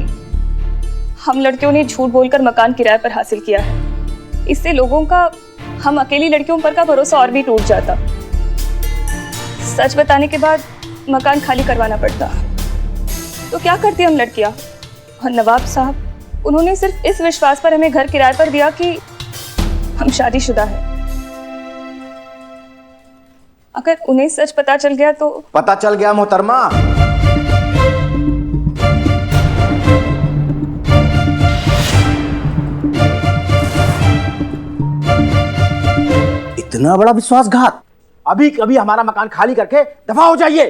हम लड़कियों ने झूठ बोलकर मकान किराए पर हासिल किया है। इससे लोगों का हम अकेली लड़कियों पर का भरोसा और भी टूट जाता। सच बताने के बाद मकान खाली करवाना पड़ता। तो क्या करती हम लड़कियां? और नवाब साहब, उन्होंने सिर्फ इस विश्वास पर हमें घर किराए पर दिया कि हम शादीशुदा हैं। अगर उन्हें सच पता चल गया तो? पता चल गया मोहतरमा। इतना बड़ा विश्वासघात। अभी कभी हमारा मकान खाली करके दफा हो जाइए।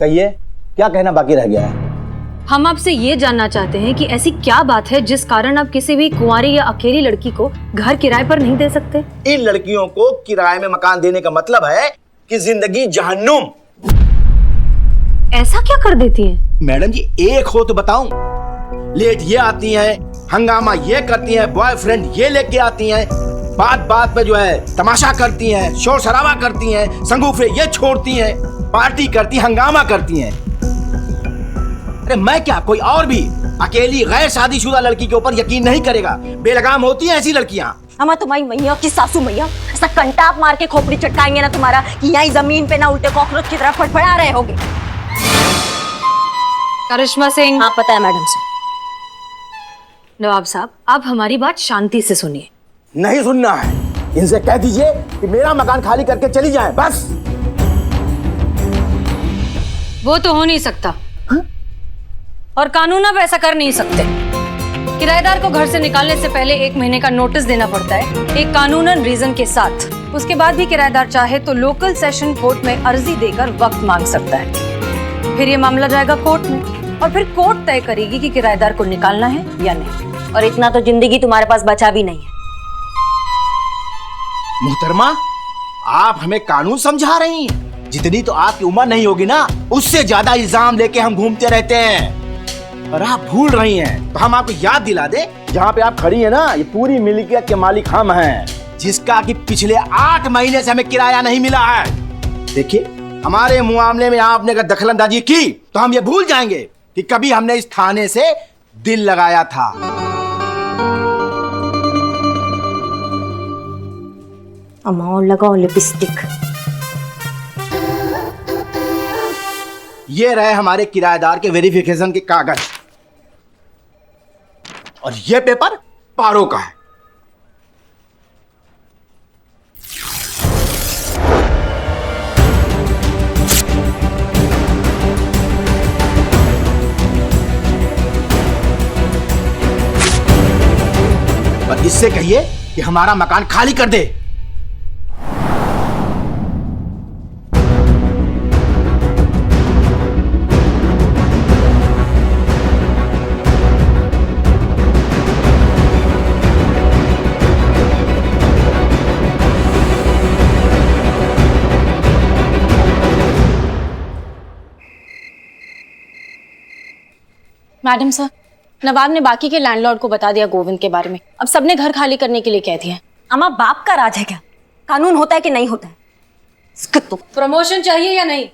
कहिए, क्या कहना बाकी रह गया है? हम आपसे ये जानना चाहते हैं कि ऐसी क्या बात है जिस कारण आप किसी भी कुंवारी या अकेली लड़की को घर किराए पर नहीं दे सकते? इन लड़कियों को किराए में मकान देने का मतलब है कि जिंदगी जहन्नुम। ऐसा क्या कर देती है? मैडम जी, एक हो तो बताऊं। लेट ये आती हैं, हंगामा ये करती हैं, बॉयफ्रेंड ये लेके आती हैं, बात बात पे जो है तमाशा करती हैं, शोर शराबा करती हैं, संगूफे ये छोड़ती हैं, पार्टी करती, हंगामा करती हैं। अरे मैं क्या, कोई और भी अकेली गैर शादीशुदा लड़की के ऊपर यकीन नहीं करेगा? बेलगाम होती हैं ऐसी लड़कियां। अम्मा, तुम्हारी मैया की सासू मैया ऐसा कंटाप मार के खोपड़ी चटकाएंगे ना तुम्हारा कि यहीं जमीन पे ना उल्टे कॉकरोच की तरह फड़फड़ा रहे होगे। करिश्मा सिंह। हाँ, पता है मैडम से। नवाब साहब, आप हमारी बात शांति से सुनिए। नहीं सुनना है। इनसे कह दीजिए कि मेरा मकान खाली करके चली जाएं, बस। वो तो हो नहीं सकता। और कानून अब ऐसा कर नहीं सकते। किराएदार को घर से निकालने से पहले 1 महीने का नोटिस देना पड़ता है, एक कानूनन रीजन के साथ। उसके बाद भी किराएदार चाहे तो लोकल सेशन कोर्ट में अर्जी देकर वक्त मांग सकता है। फिर ये मामला जाएगा कोर्ट में और फिर कोर्ट तय करेगी कि किराएदार को निकालना है या नहीं। और इतना तो जिंदगी तुम्हारे पास बचा भी नहीं है। मोहतरमा, आप हमें कानून समझा रही हैं। जितनी तो आपकी उम्र नहीं होगी ना, उससे ज्यादा इल्जाम लेके हम घूमते रहते हैं। और आप भूल रही हैं तो हम आपको याद दिला दे, जहाँ पे आप खड़ी हैं ना, ये पूरी मिल्कियत के मालिक हम हैं, जिसका कि पिछले 8 महीने से हमें किराया नहीं मिला है। देखिए, हमारे मामले में आपने अगर दखलंदाजी की तो हम ये भूल जाएंगे कि कभी हमने इस थाने से दिल लगाया था। अम्मा, और लगाओ लिपस्टिक। ये रहे हमारे किराएदार के वेरिफिकेशन के कागज, और ये पेपर पारो का है। और इससे कहिए कि हमारा मकान खाली कर दे। मैडम सर, नवाब ने बाकी के लैंडलॉर्ड को बता दिया गोविंद के बारे में। अब सबने घर खाली करने के लिए कह दिया। अम्मा, बाप का राज है क्या? कानून होता है कि नहीं होता है? इसका तो प्रमोशन चाहिए या नहीं?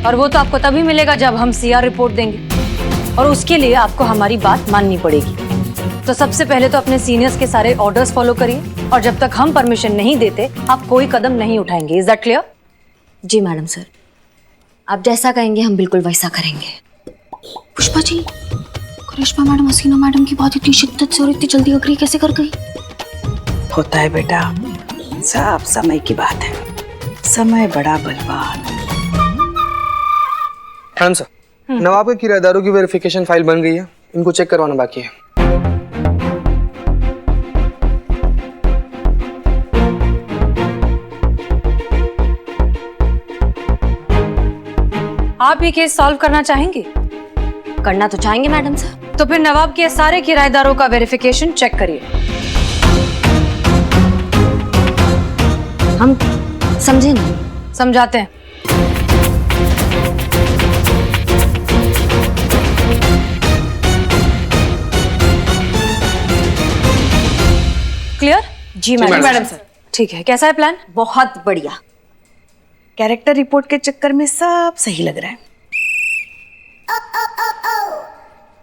और वो तो आपको तभी मिलेगा जब हम सीआर रिपोर्ट देंगे, और उसके लिए आपको हमारी बात माननी पड़ेगी। तो सबसे पहले तो अपने सीनियर्स के सारे ऑर्डर्स फॉलो करिए और जब तक हम परमिशन नहीं देते आप कोई कदम नहीं उठाएंगे। Is that clear? जी मैडम सर, आप जैसा कहेंगे हम बिल्कुल वैसा करेंगे। पुष्पा जी, करिश्मा मैडम हसीना मैडम की बात इतनी शिद्दत से और इतनी जल्दी अग्री कैसे कर गई? होता है बेटा, सब समय की बात है। समय बड़ा बलवान। मैडम सर, नवाब के किराएदारों की वेरिफिकेशन फाइल बन गई है, इनको चेक करवाना बाकी है। आप ये केस सॉल्व करना चाहेंगे? करना तो चाहेंगे मैडम सर। तो फिर नवाब के सारे किराएदारों का वेरिफिकेशन चेक करिए। हम समझे नहीं। समझाते हैं। क्लियर? जी मैडम सर। ठीक है, कैसा है प्लान? बहुत बढ़िया। कैरेक्टर रिपोर्ट के चक्कर में सब सही लग रहा है।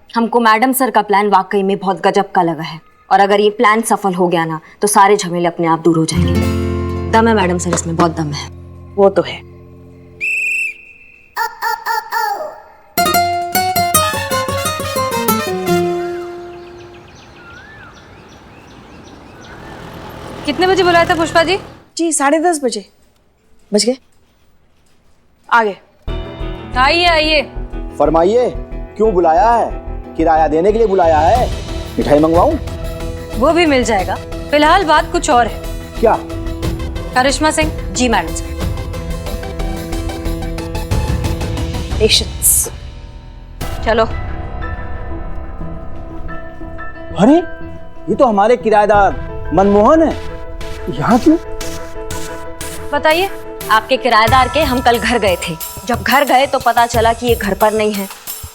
हमको मैडम सर का प्लान वाकई में बहुत गजब का लगा है और अगर ये प्लान सफल हो गया ना तो सारे झमेले अपने आप दूर हो जाएंगे। दम है मैडम सर, इसमें बहुत दम है। वो तो है। कितने बजे बुलाया था पुष्पा जी? जी 10:30 बजे। बज गए? आ गए। आइए आइए। फरमाइए, क्यों बुलाया है? किराया देने के लिए बुलाया है? मिठाई मंगवाऊं? वो भी मिल जाएगा। फिलहाल बात कुछ और है। क्या? करिश्मा सिंह। जी मैडम सर। पेशेंस। चलो। अरे ये तो हमारे किराएदार मनमोहन है, यहाँ क्यों? बताइए। आपके किराएदार के हम कल घर गए थे। जब घर गए तो पता चला कि ये घर पर नहीं है।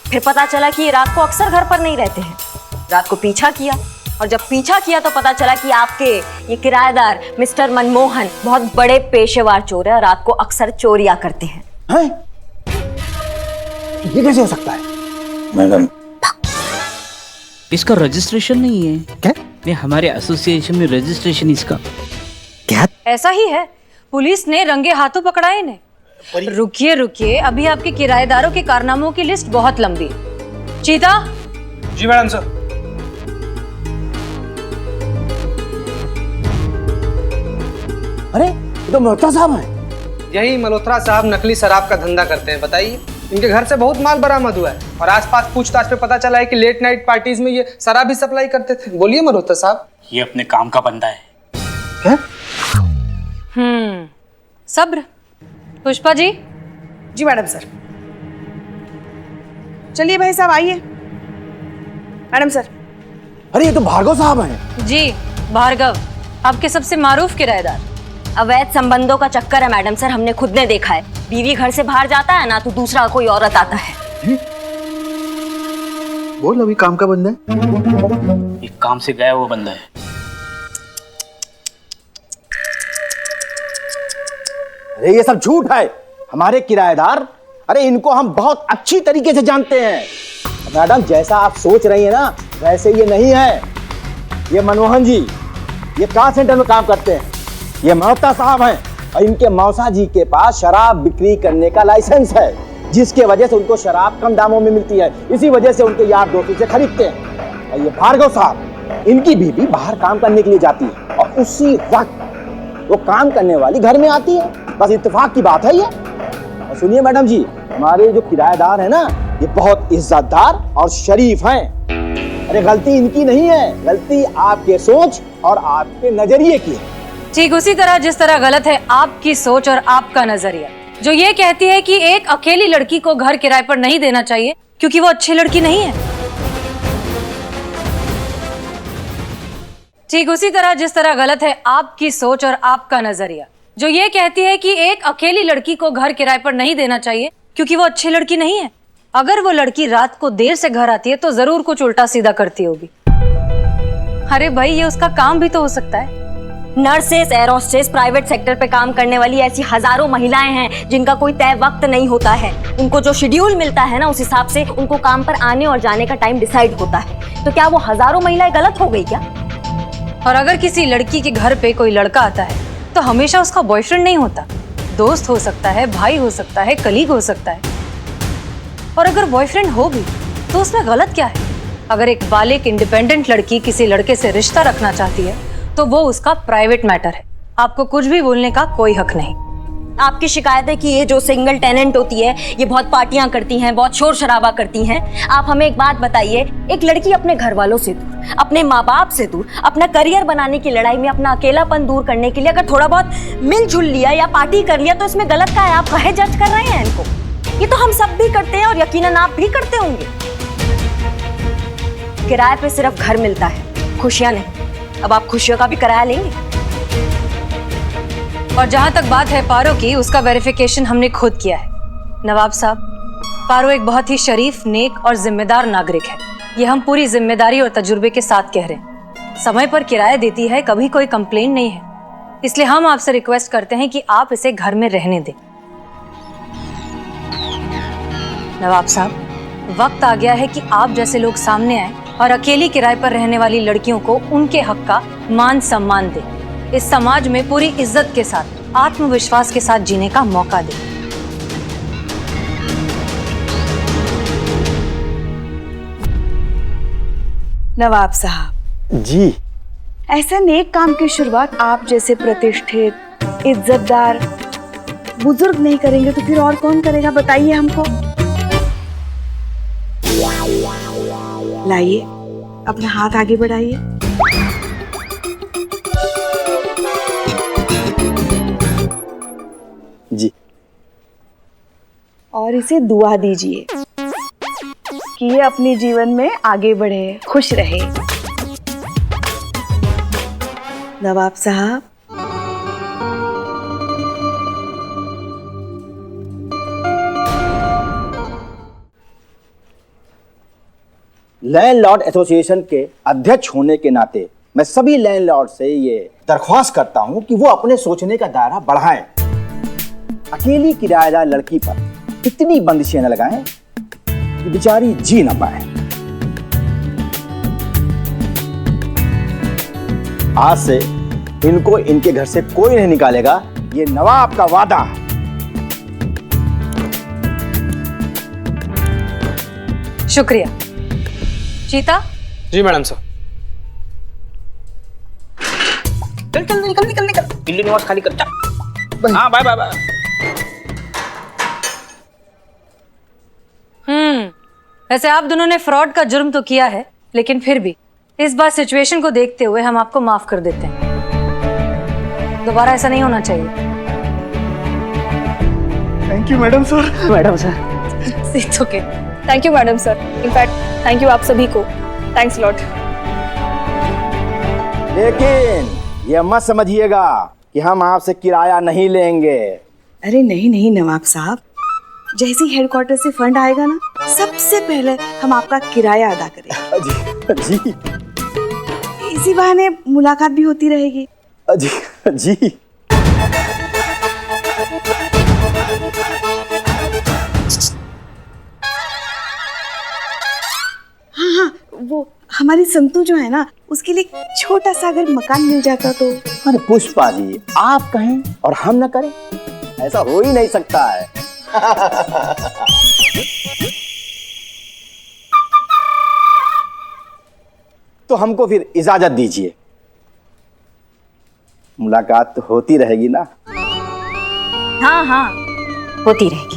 फिर पता चला कि ये रात को अक्सर घर पर नहीं रहते हैं। रात को पीछा किया और जब पीछा किया तो पता चला कि आपके ये किराएदार मिस्टर मनमोहन बहुत बड़े पेशेवर चोर है और रात को अक्सर चोरियां करते हैं। हैं? ये कैसे हो सकता है? मैडम, इसका रजिस्ट्रेशन नहीं है क्या? नहीं, हमारे एसोसिएशन में रजिस्ट्रेशन इसका। क्या? ऐसा ही है, पुलिस ने रंगे हाथों पकड़ा इन्हें। रुकिए रुकिए, अभी आपके किराएदारों के कारनामों की लिस्ट बहुत लंबी है। चीता। जी मैडम सर। अरे ये तो मल्होत्रा साहब हैं। यही मल्होत्रा साहब नकली शराब का धंधा करते हैं। बताइए, इनके घर से बहुत माल बरामद हुआ है और आसपास पूछताछ पे पता चला है कि लेट नाइट पार्टीज में ये शराब भी सप्लाई करते थे। बोलिए मल्होत्रा साहब। ये अपने काम का बंदा है। क्या? सब्र। पुष्पा जी। जी मैडम सर। चलिए भाई साहब आइए। Madam sir. अरे ये तो भार्गव साहब हैं। जी भार्गव, आपके सबसे मारूफ किराएदार। अवैध संबंधों का चक्कर है मैडम सर, हमने खुद ने देखा है। बीवी घर से बाहर जाता है ना तो दूसरा कोई औरत आता है। बोल, अभी काम का बंदा है। एक काम से गया वो बंदा है। अरे ये सब झूठ है। हमारे किराएदार, अरे इनको हम बहुत अच्छी तरीके से जानते हैं। मैडम, जैसा आप सोच रही हैं ना वैसे ये नहीं है। ये मनमोहन जी ये कार सेंटर में काम करते हैं। ये मल्होत्रा साहब हैं और इनके मौसा जी के पास शराब बिक्री करने का लाइसेंस है, जिसके वजह से उनको शराब कम दामों में मिलती है। इसी वजह से उनके यार दोस्तों से खरीदते हैं। और ये भार्गव साहब, इनकी बीवी बाहर काम करने के लिए जाती है और उसी वक्त वो काम करने वाली घर में आती है। बस इत्तेफाक की बात है ये। और सुनिए मैडम जी, हमारे जो किराएदार है ना ये बहुत इज्जतदार और शरीफ हैं। अरे गलती इनकी नहीं है, गलती आपके सोच और आपके नजरिए की है। ठीक उसी तरह जिस तरह गलत है आपकी सोच और आपका नजरिया, जो ये कहती है कि एक अकेली लड़की को घर किराए पर नहीं देना चाहिए क्योंकि वो अच्छी लड़की नहीं है। ठीक उसी तरह जिस तरह गलत है आपकी सोच और आपका नजरिया, जो ये कहती है कि एक अकेली लड़की को घर किराए पर नहीं देना चाहिए क्योंकि वो अच्छी लड़की नहीं है। अगर वो लड़की रात को देर से घर आती है तो जरूर कुछ उल्टा सीधा करती होगी। अरे भाई, ये उसका काम भी तो हो सकता है। Nurses, air hostess, private sector पे काम करने वाली ऐसी हजारों महिलाएं हैं जिनका कोई तय वक्त नहीं होता है। उनको जो शेड्यूल मिलता है ना, उस हिसाब से उनको काम पर आने और जाने का टाइम डिसाइड होता है। तो क्या वो हजारों महिलाएं गलत हो गई क्या? और अगर किसी लड़की के घर पे कोई लड़का आता है तो हमेशा उसका बॉयफ्रेंड नहीं होता, दोस्त हो सकता है, भाई हो सकता है, कलीग हो सकता है। और अगर बॉयफ्रेंड हो भी तो उसमें गलत क्या है? अगर एक बालिग इंडिपेंडेंट लड़की किसी लड़के से रिश्ता रखना चाहती है तो वो उसका प्राइवेट मैटर है, आपको कुछ भी बोलने का कोई हक नहीं। आपकी शिकायत है कि ये जो सिंगल टेनेंट होती है ये बहुत पार्टियां करती हैं, बहुत शोर शराबा करती हैं। आप हमें एक बात बताइए, एक लड़की अपने घर वालों से दूर, अपने माँ बाप से दूर, अपना करियर बनाने की लड़ाई में अपना अकेलापन दूर करने के लिए अगर थोड़ा बहुत मिलजुल लिया या पार्टी कर लिया तो इसमें गलत क्या है? आप काहे जज कर रहे हैं इनको? ये तो हम सब भी करते हैं और यकीनन आप भी करते होंगे। किराए पे सिर्फ घर मिलता है, खुशियां नहीं। अब आप खुशियों का भी किराया लेंगे? और जहां तक बात है पारो की, उसका वेरिफिकेशन हमने खुद किया है। नवाब साहब, पारो एक बहुत ही शरीफ, नेक और जिम्मेदार नागरिक है। ये हम पूरी जिम्मेदारी और तजुर्बे के साथ कह रहे हैं। समय पर किराया देती है, कभी कोई कंप्लेन नहीं है। इसलिए हम आपसे रिक्वेस्ट करते हैं कि आप इसे घर में रहने दें। नवाब साहब, वक्त आ गया है कि आप जैसे लोग सामने आए और अकेली किराए पर रहने वाली लड़कियों को उनके हक का मान सम्मान दें। इस समाज में पूरी इज्जत के साथ, आत्मविश्वास के साथ जीने का मौका दें। नवाब साहब जी, ऐसा नेक काम की शुरुआत आप जैसे प्रतिष्ठित, इज्जतदार बुजुर्ग नहीं करेंगे तो फिर और कौन करेगा? बताइए हमको। लाइए, अपना हाथ आगे बढ़ाइए। जी। और इसे दुआ दीजिए कि ये अपने जीवन में आगे बढ़े, खुश रहे। नवाब साहब, लैंडलॉर्ड एसोसिएशन के अध्यक्ष होने के नाते मैं सभी लैंडलॉर्ड से ये दरख्वास्त करता हूं कि वो अपने सोचने का दायरा बढ़ाएं। अकेली किराएदार लड़की पर इतनी बंदिशें न लगाएं कि बेचारी जी ना पाए। आज से इनको इनके घर से कोई नहीं निकालेगा, ये नवाब का वादा है। शुक्रिया। चीता? जी मैडम साहब। चल चल निकल निकल निकल, दिल्ली निवास खाली कर। चल। हाँ बाय बाय बाय। वैसे आप दोनों ने फ्रॉड का जुर्म तो किया है, लेकिन फिर भी इस बार सिचुएशन को देखते हुए हम आपको माफ कर देते हैं। दोबारा ऐसा नहीं होना चाहिए। Thank you madam sir. Madam sir. It's okay. Thank you madam sir. In fact thank you आप सभी को। Thanks lot. लेकिन ये मत समझिएगा कि हम आपसे किराया नहीं लेंगे। अरे नहीं नहीं नवाब साहब, जैसे ही हेडक्वार्टर से फंड आएगा ना, सबसे पहले हम आपका किराया अदा करेंगे। जी इसी बहाने मुलाकात भी होती रहेगी। जी जी। हाँ हाँ, वो हमारी संतू जो है ना, उसके लिए छोटा सा अगर मकान मिल जाता तो। अरे पुष्पा जी, आप कहें और हम न करें, ऐसा हो ही नहीं सकता है। तो हमको फिर इजाजत दीजिए। मुलाकात तो होती रहेगी ना? हाँ हाँ, होती रहेगी।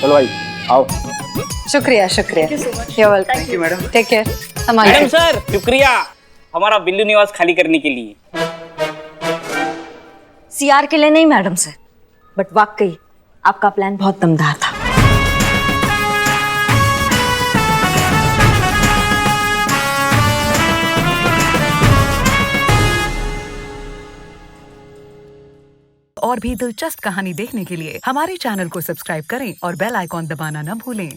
चलो भाई आओ। शुक्रिया शुक्रिया। You're welcome. Thank you madam. Take care. Madam sir शुक्रिया हमारा बिल्लू निवास खाली करने के लिए। सीआर के लिए नहीं मैडम सर, बट वाकई आपका प्लान बहुत दमदार था। और भी दिलचस्प कहानी देखने के लिए हमारे चैनल को सब्सक्राइब करें और बेल आइकॉन दबाना न भूलें।